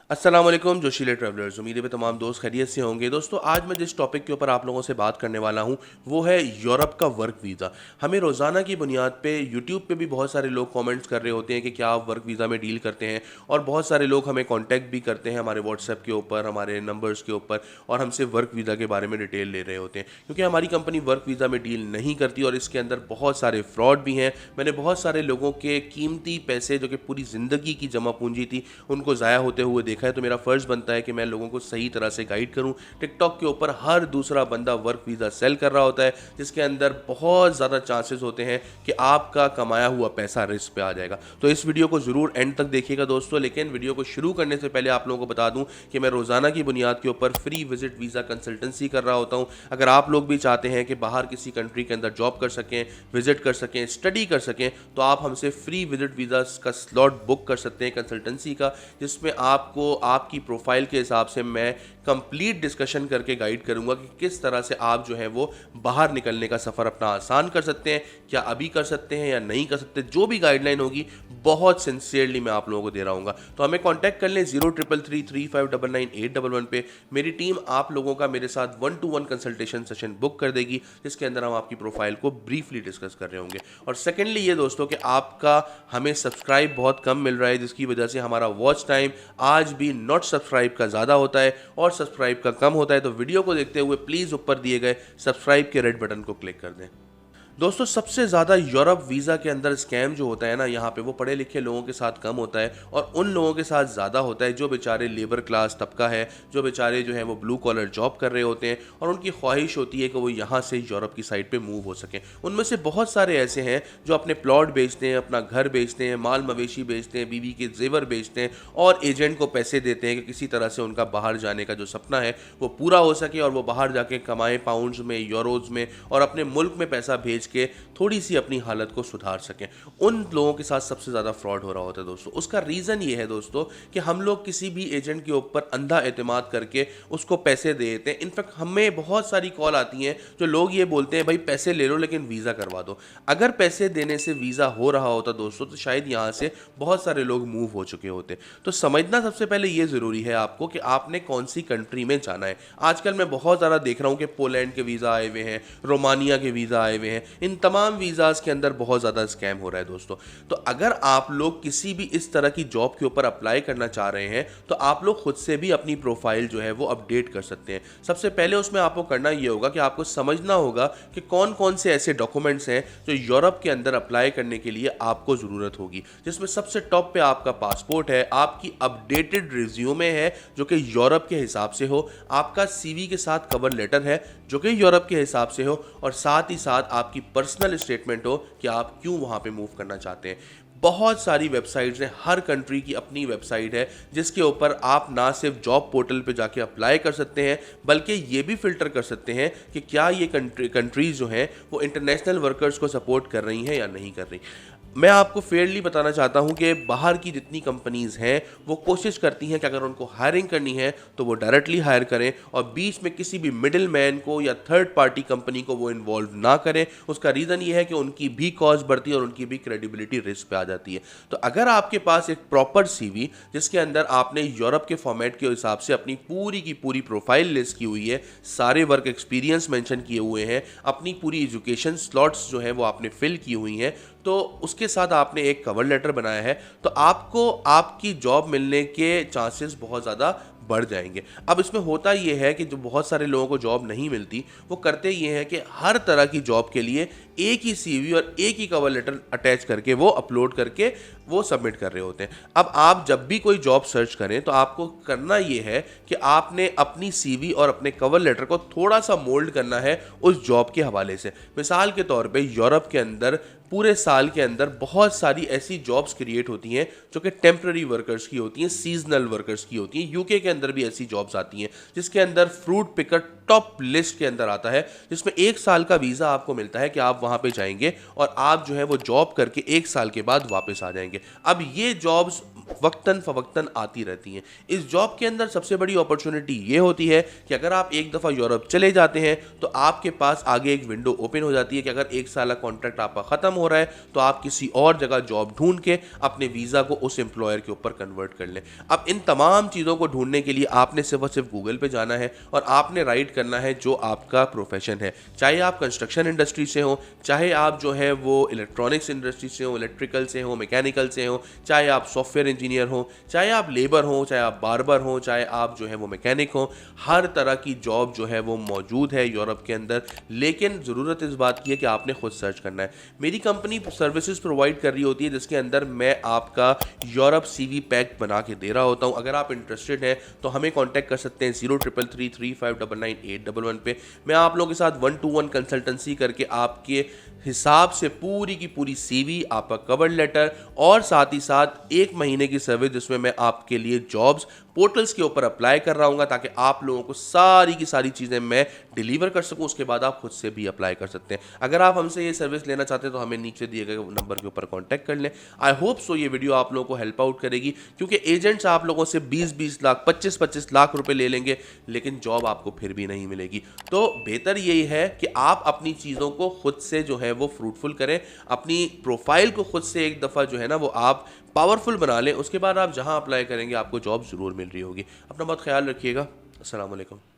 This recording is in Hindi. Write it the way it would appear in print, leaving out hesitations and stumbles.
अस्सलाम वालेकुम जोशीले ट्रैवलर्स। उम्मीद है तमाम दोस्त खैरियत से होंगे। दोस्तों, आज मैं जिस टॉपिक के ऊपर आप लोगों से बात करने वाला हूं वो है यूरोप का वर्क वीज़ा। हमें रोज़ाना की बुनियाद पे यूट्यूब पे भी बहुत सारे लोग कमेंट्स कर रहे होते हैं कि क्या आप वर्क वीज़ा में डील करते हैं, और बहुत सारे लोग हमें कांटेक्ट भी करते हैं हमारे व्हाट्सएप के ऊपर, हमारे नंबर्स के ऊपर, और हमसे वर्क वीज़ा के बारे में डिटेल ले रहे होते हैं। क्योंकि हमारी कंपनी वर्क वीज़ा में डील नहीं करती और इसके अंदर बहुत सारे फ्रॉड भी हैं। मैंने बहुत सारे लोगों के कीमती पैसे जो कि पूरी ज़िंदगी की जमा पूंजी थी उनको ज़ाया होते हुए देखा है। तो मेरा फ़र्ज़ बनता है कि मैं लोगों को सही तरह से गाइड करूं। टिकटॉक के ऊपर हर दूसरा बंदा वर्क वीज़ा सेल कर रहा होता है, जिसके अंदर बहुत ज़्यादा चांसेस होते हैं कि आपका कमाया हुआ पैसा रिस्क पे आ जाएगा। तो इस वीडियो को ज़रूर एंड तक देखिएगा दोस्तों। लेकिन वीडियो को शुरू करने से पहले आप लोगों को बता दूं कि मैं रोज़ाना की बुनियाद के ऊपर फ्री विजिट वीज़ा कंसल्टेंसी कर रहा होता हूं। अगर आप लोग भी चाहते हैं कि बाहर किसी कंट्री के अंदर जॉब कर सकें, विजिट कर सकें, स्टडी कर सकें, तो आप हमसे फ्री विजिट वीज़ा का स्लॉट बुक कर सकते हैं कंसल्टेंसी का, जिसमें आपको आपकी प्रोफाइल के हिसाब से मैं कंप्लीट डिस्कशन करके गाइड करूंगा कि किस तरह से आप जो है वो बाहर निकलने का सफ़र अपना आसान कर सकते हैं, क्या अभी कर सकते हैं या नहीं कर सकते। जो भी गाइडलाइन होगी बहुत सिंसियरली मैं आप लोगों को दे रहा हूँ। तो हमें कांटेक्ट कर लें 03333599 पे। मेरी टीम आप लोगों का मेरे साथ 1-to-1 कंसल्टेशन सेशन बुक कर देगी, जिसके अंदर हम आपकी प्रोफाइल को ब्रीफली डिस्कस कर रहे होंगे। और सेकेंडली ये दोस्तों कि आपका हमें सब्सक्राइब बहुत कम मिल रहा है, जिसकी वजह से हमारा वॉच टाइम आज भी नॉट सब्सक्राइब का ज़्यादा होता है और सब्सक्राइब का कम होता है। तो वीडियो को देखते हुए प्लीज़ ऊपर दिए गए सब्सक्राइब के रेड बटन को क्लिक कर दें। दोस्तों, सबसे ज़्यादा यूरोप वीज़ा के अंदर स्कैम जो होता है ना, यहाँ पे वो पढ़े लिखे लोगों के साथ कम होता है और उन लोगों के साथ ज़्यादा होता है जो बेचारे लेबर क्लास तबका है, जो बेचारे जो है वो ब्लू कॉलर जॉब कर रहे होते हैं और उनकी ख्वाहिश होती है कि वो यहाँ से यूरोप की साइड पे मूव हो सकें। उनमें से बहुत सारे ऐसे हैं जो अपने प्लॉट बेचते हैं, अपना घर बेचते हैं, माल मवेशी बेचते हैं, बीवी के जेवर बेचते हैं और एजेंट को पैसे देते हैं कि किसी तरह से उनका बाहर जाने का जो सपना है वो पूरा हो सके और वो बाहर जाके कमाएं पाउंड्स में, यूरोज़ में, और अपने मुल्क में पैसा भेज के थोड़ी सी अपनी हालत को सुधार सकें। उन लोगों के साथ सबसे ज़्यादा फ्रॉड हो रहा होता है दोस्तों। उसका रीज़न ये है दोस्तों कि हम लोग किसी भी एजेंट के ऊपर अंधा एतमाद करके उसको पैसे दे देते हैं। इनफैक्ट हमें बहुत सारी कॉल आती हैं जो लोग ये बोलते हैं भाई पैसे ले लो लेकिन वीज़ा करवा दो। अगर पैसे देने से वीज़ा हो रहा होता दोस्तों तो शायद यहाँ से बहुत सारे लोग मूव हो चुके होते। तो समझना सबसे पहले ये ज़रूरी है आपको कि आपने कौन सी कंट्री में जाना है। आजकल मैं बहुत ज़्यादा देख रहा हूँ कि पोलैंड के वीज़ा आए हुए हैं, रोमानिया के वीज़ा आए हुए हैं। इन तमाम वीज़ाज़ के अंदर बहुत ज़्यादा स्कैम हो रहा है दोस्तों। तो अगर आप लोग किसी भी इस तरह की जॉब के ऊपर अप्लाई करना चाह रहे हैं तो आप लोग खुद से भी अपनी प्रोफाइल जो है वो अपडेट कर सकते हैं। सबसे पहले उसमें आपको करना ये होगा कि आपको समझना होगा कि कौन कौन से ऐसे डॉक्यूमेंट्स हैं जो यूरोप के अंदर अप्लाई करने के लिए आपको ज़रूरत होगी, जिसमें सबसे टॉप पे आपका पासपोर्ट है, आपकी अपडेटेड रिज्यूमे है जो कि यूरोप के हिसाब से हो, आपका सीवी के साथ कवर लेटर है जो कि यूरोप के हिसाब से हो, और साथ ही साथ आपकी पर्सनल स्टेटमेंट हो कि आप क्यों वहाँ पे मूव करना चाहते हैं। बहुत सारी वेबसाइट्स हैं, हर कंट्री की अपनी वेबसाइट है जिसके ऊपर आप ना सिर्फ जॉब पोर्टल पे जाके अप्लाई कर सकते हैं बल्कि ये भी फिल्टर कर सकते हैं कि क्या ये कंट्रीज़ जो हैं वो इंटरनेशनल वर्कर्स को सपोर्ट कर रही हैं या नहीं कर रही। मैं आपको फेयरली बताना चाहता हूं कि बाहर की जितनी कंपनीज़ हैं वो कोशिश करती हैं कि अगर उनको हायरिंग करनी है तो वो डायरेक्टली हायर करें और बीच में किसी भी मिडिल मैन को या थर्ड पार्टी कंपनी को वो इन्वॉल्व ना करें। उसका रीज़न ये है कि उनकी भी कॉस्ट बढ़ती है और उनकी भी क्रेडिबिलिटी रिस्क पे आ जाती है। तो अगर आपके पास एक प्रॉपर सीवी जिसके अंदर आपने यूरोप के फॉर्मेट के हिसाब से अपनी पूरी की पूरी प्रोफाइल लिस्ट की हुई है, सारे वर्क एक्सपीरियंस मेंशन किए हुए हैं, अपनी पूरी एजुकेशन स्लॉट्स जो है वो आपने फिल की हुई हैं, तो उसके साथ आपने एक कवर लेटर बनाया है, तो आपको आपकी जॉब मिलने के चांसेस बहुत ज़्यादा बढ़ जाएंगे। अब इसमें होता ये है कि जो बहुत सारे लोगों को जॉब नहीं मिलती वो करते ये हैं कि हर तरह की जॉब के लिए एक ही सीवी और एक ही कवर लेटर अटैच करके वो अपलोड करके वो सबमिट कर रहे होते हैं। अब आप जब भी कोई जॉब सर्च करें तो आपको करना ये है कि आपने अपनी सीवी और अपने कवर लेटर को थोड़ा सा मोल्ड करना है उस जॉब के हवाले से। मिसाल के तौर पे यूरोप के अंदर पूरे साल के अंदर बहुत सारी ऐसी जॉब्स क्रिएट होती हैं जो कि टेम्पररी वर्कर्स की होती हैं, सीजनल वर्कर्स की होती हैं। यूके के अंदर भी ऐसी जॉब्स आती हैं जिसके अंदर फ्रूट पिकर टॉप लिस्ट के अंदर आता है, जिसमें 1 साल का वीज़ा आपको मिलता है कि आप वहाँ पे जाएंगे और आप जो है वो जॉब करके 1 साल के बाद वापस आ जाएंगे। अब ये जॉब्स वक्तन फ़वक्तन आती रहती हैं। इस जॉब के अंदर सबसे बड़ी अपॉर्चुनिटी ये होती है कि अगर आप एक दफ़ा यूरोप चले जाते हैं तो आपके पास आगे एक विंडो ओपन हो जाती है कि अगर 1 साल का कॉन्ट्रैक्ट आपका ख़त्म हो रहा है तो आप किसी और जगह जॉब ढूंढ के अपने वीज़ा को उस एम्प्लॉयर के ऊपर कन्वर्ट कर लें। अब इन तमाम चीज़ों को ढूंढने के लिए आपने सिर्फ और सिर्फ गूगल पे जाना है और आपने राइट करना है जो आपका प्रोफेशन है, चाहे आप कंस्ट्रक्शन इंडस्ट्री से हो, चाहे आप जो है वो इलेक्ट्रॉनिक्स इंडस्ट्री से हो, इलेक्ट्रिकल से हो, मैकेनिकल से हो, चाहे आप सॉफ्टवेयर इंजीनियर हो, चाहे आप लेबर हो, चाहे आप बार्बर हो, चाहे आप जो है वो मैकेनिक हो। हर तरह की जॉब जो है वो मौजूद है यूरोप के अंदर, लेकिन ज़रूरत इस बात की है कि आपने खुद सर्च करना है। मेरी कंपनी सर्विसेज प्रोवाइड कर रही होती है जिसके अंदर मैं आपका यूरोप सीवी पैक बना के दे रहा होता हूँ। अगर आप इंटरेस्टेड हैं तो हमें कांटेक्ट कर सकते हैं 0333359991 पे। मैं आप लोगों के साथ 1-to-1 कंसल्टेंसी करके आपके हिसाब से पूरी की पूरी सीवी, आपका कवर लेटर और साथ ही साथ 1 महीने की सर्विस जिसमें मैं आपके लिए जॉब्स पोर्टल्स के ऊपर अप्लाई कर रहा हूँ ताकि आप लोगों को सारी की सारी चीज़ें मैं डिलीवर कर सकूँ। उसके बाद आप खुद से भी अप्लाई कर सकते हैं। अगर आप हमसे ये सर्विस लेना चाहते हैं तो हमें नीचे दिए गए नंबर के ऊपर कांटेक्ट कर लें। आई होप सो ये वीडियो आप लोगों को हेल्प आउट करेगी, क्योंकि एजेंट्स आप लोगों से 20-20 लाख 25-25 लाख रुपए ले लेंगे लेकिन जॉब आपको फिर भी नहीं मिलेगी। तो बेहतर यही है कि आप अपनी चीज़ों को खुद से जो है वो फ्रूटफुल करें, अपनी प्रोफाइल को खुद से एक दफ़ा जो है ना वो आप पावरफुल बना लें। उसके बाद आप जहां अप्लाई करेंगे आपको जॉब ज़रूर मिल रही होगी। अपना बहुत ख्याल रखिएगा। अस्सलाम वालेकुम।